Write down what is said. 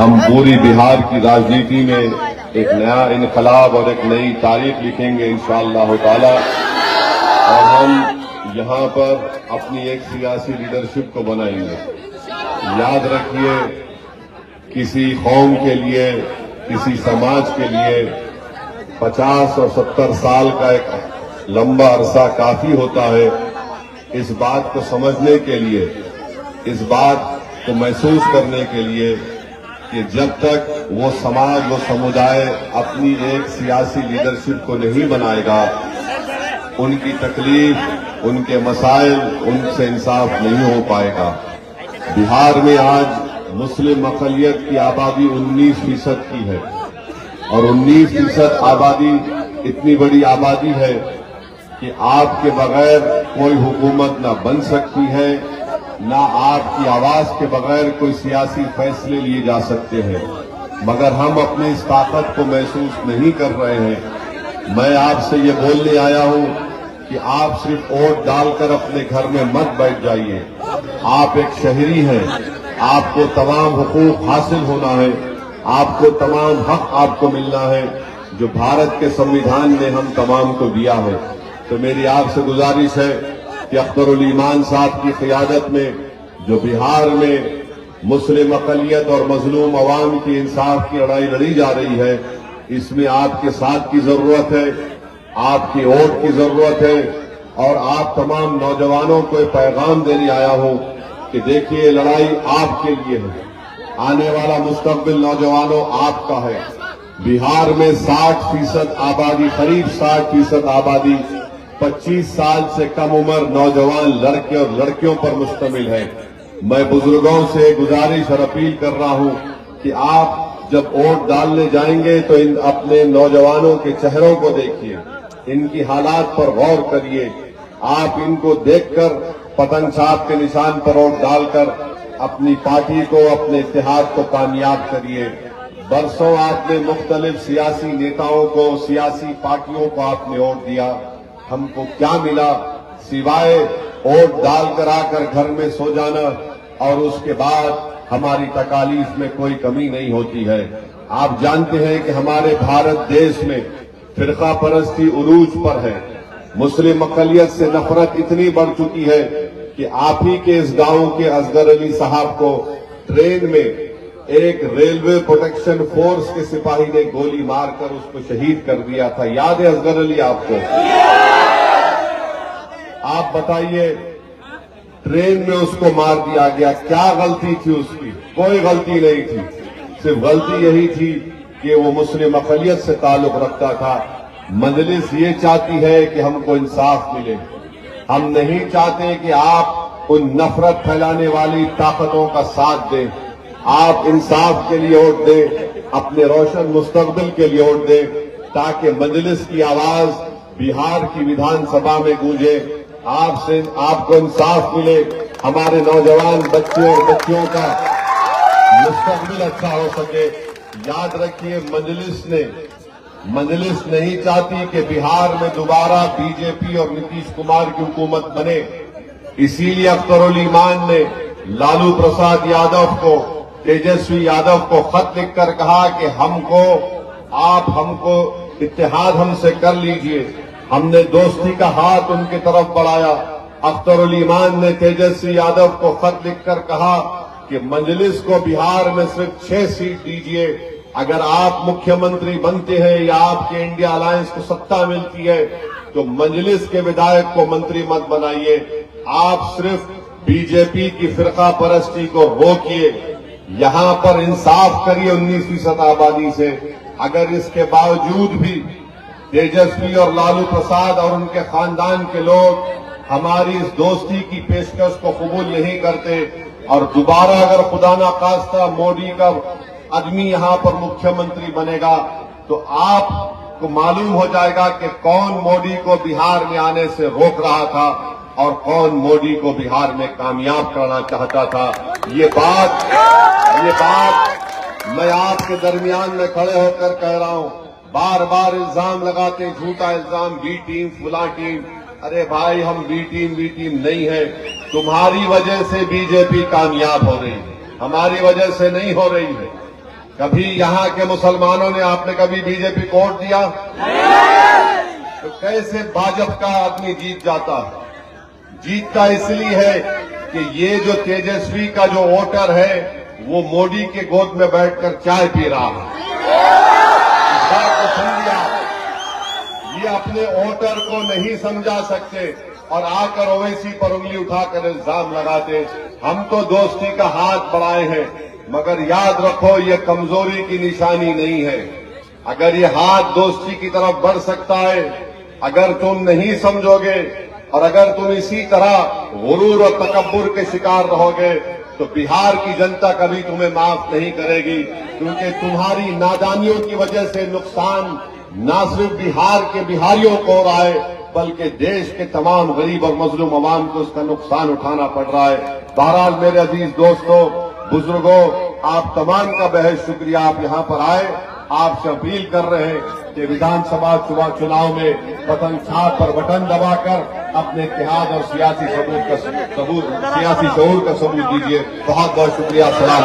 हम पूरी बिहार की राजनीति में एक नया इनकलाब और एक नई तारीख लिखेंगे इंशाअल्लाह ताला। और हम यहाँ पर अपनी एक सियासी लीडरशिप को बनाएंगे। याद रखिए, किसी कौम के लिए, किसी समाज के लिए 50 और 70 साल का एक लंबा अरसा काफी होता है इस बात को समझने के लिए, इस बात को महसूस करने के लिए कि जब तक वो समाज, वो समुदाय अपनी एक सियासी लीडरशिप को नहीं बनाएगा, उनकी तकलीफ, उनके मसाइल, उनसे इंसाफ नहीं हो पाएगा। बिहार में आज मुस्लिम अक़लियत की आबादी 19% की है और 19% आबादी इतनी बड़ी आबादी है कि आपके बगैर कोई हुकूमत न बन सकती है, ना आपकी आवाज के बगैर कोई सियासी फैसले लिए जा सकते हैं। मगर हम अपनी इस ताकत को महसूस नहीं कर रहे हैं। मैं आपसे ये बोलने आया हूं कि आप सिर्फ वोट डालकर अपने घर में मत बैठ जाइए। आप एक शहरी हैं, आपको तमाम हुकूक हासिल होना है, आपको तमाम हक आपको मिलना है जो भारत के संविधान ने हम तमाम को दिया है। तो मेरी आपसे गुजारिश है कि अख्तरुल ईमान साहब की क़ियादत में जो बिहार में मुस्लिम अक़लियत और मजलूम अवाम की इंसाफ की लड़ाई लड़ी जा रही है, इसमें आपके साथ की जरूरत है, आपकी वोट की जरूरत है। और आप तमाम नौजवानों को पैगाम देने आया हूं कि देखिए, लड़ाई आपके लिए है। आने वाला मुस्तकबिल नौजवानों आपका है। बिहार में 60% आबादी, करीब 60% आबादी 25 साल से कम उम्र नौजवान लड़के और लड़कियों पर मुश्तमिल है। मैं बुजुर्गों से गुजारिश और अपील कर रहा हूं कि आप जब वोट डालने जाएंगे तो इन अपने नौजवानों के चेहरों को देखिए, इनकी हालात पर गौर करिए। आप इनको देखकर पतंग छाप के निशान पर वोट डालकर अपनी पार्टी को, अपने इत्तेहाद को कामयाब करिए। बरसों आपने मुख्तलिफ सियासी नेताओं को, सियासी पार्टियों को आपने वोट दिया, हमको क्या मिला सिवाय वोट डालकर आकर घर में सो जाना और उसके बाद हमारी तकालीफ में कोई कमी नहीं होती है। आप जानते हैं कि हमारे भारत देश में फिरका परस्ती उरूज पर है। मुस्लिम अक़लियत से नफरत इतनी बढ़ चुकी है कि आप ही के इस गांव के असगर अली साहब को ट्रेन में एक रेलवे प्रोटेक्शन फोर्स के सिपाही ने गोली मारकर उसको शहीद कर दिया था। याद है असगर अली आपको? आप बताइए, ट्रेन में उसको मार दिया गया, क्या गलती थी उसकी? कोई गलती नहीं थी। सिर्फ गलती यही थी कि वो मुस्लिम अक़लियत से ताल्लुक रखता था। मजलिस ये चाहती है कि हमको इंसाफ मिले। हम नहीं चाहते कि आप उन नफरत फैलाने वाली ताकतों का साथ दें। आप इंसाफ के लिए वोट दें, अपने रोशन मुस्तकबिल के लिए वोट दें, ताकि मजलिस की आवाज बिहार की विधानसभा में गूंजे, आपको इंसाफ मिले, हमारे नौजवान बच्चे और बच्चियों का मुस्तकबिल अच्छा हो सके। याद रखिए, मजलिस नहीं चाहती कि बिहार में दोबारा बीजेपी और नीतीश कुमार की हुकूमत बने। इसीलिए अख्तरुल ईमान ने लालू प्रसाद यादव को, तेजस्वी यादव को खत लिखकर कहा कि हमको इत्तेहाद हमसे कर लीजिए। हमने दोस्ती का हाथ उनकी तरफ बढ़ाया। अख्तरुल ईमान ने तेजस्वी यादव को खत लिखकर कहा कि मजलिस को बिहार में सिर्फ 6 सीट दीजिए। अगर आप मुख्यमंत्री बनते हैं या आपके इंडिया अलायंस को सत्ता मिलती है तो मजलिस के विधायक को मंत्री मत बनाइए। आप सिर्फ बीजेपी की फिरका परस्ती को रोकिए, यहां पर इंसाफ करिए 19% आबादी से। अगर इसके बावजूद भी तेजस्वी और लालू प्रसाद और उनके खानदान के लोग हमारी इस दोस्ती की पेशकश को कबूल नहीं करते और दोबारा अगर खुदा ना खास्ता मोदी का आदमी यहां पर मुख्यमंत्री बनेगा तो आपको मालूम हो जाएगा कि कौन मोदी को बिहार में आने से रोक रहा था और कौन मोदी को बिहार में कामयाब करना चाहता था। ये बात मैं आपके दरमियान में खड़े होकर कह रहा हूं। बार बार इल्जाम लगाते, झूठा इल्जाम, बी टीम, फुला टीम। अरे भाई, हम बी टीम नहीं है। तुम्हारी वजह से बीजेपी कामयाब हो रही है, हमारी वजह से नहीं हो रही है। کبھی یہاں کے مسلمانوں نے آپ نے کبھی بی جے پی کو ووٹ دیا؟ تو کیسے بھاجپا کا آدمی جیت جاتا ہے؟ جیتتا اس لیے ہے کہ یہ جو تیجسوی کا جو ووٹر ہے وہ مودی کے گود میں بیٹھ کر چائے پی رہا ہے۔ اس بات کو سمجھیا، یہ اپنے ووٹر کو نہیں سمجھا سکتے اور آ کر اویسی پر انگلی اٹھا کر الزام لگاتے۔ ہم تو دوستی کا ہاتھ بڑھائے ہیں، مگر یاد رکھو یہ کمزوری کی نشانی نہیں ہے۔ اگر یہ ہاتھ دوستی کی طرف بڑھ سکتا ہے، اگر تم نہیں سمجھو گے اور اگر تم اسی طرح غرور اور تکبر کے شکار رہو گے تو بہار کی جنتا کبھی تمہیں معاف نہیں کرے گی، کیونکہ تمہاری نادانیوں کی وجہ سے نقصان نہ صرف بہار کے بہاریوں کو ہو رہا ہے بلکہ دیش کے تمام غریب اور مظلوم عوام کو اس کا نقصان اٹھانا پڑ رہا ہے۔ بہرحال میرے عزیز دوستوں، بزرگوں، آپ تمام کا بہت شکریہ، آپ یہاں پر آئے۔ آپ سے اپیل کر رہے ہیں کہ ویدھان سبھا چناؤ میں بٹن چھاپ پر بٹن دبا کر اپنے اتحاد اور سیاسی شعور کا ثبوت دیجیے۔ بہت بہت شکریہ۔ السلام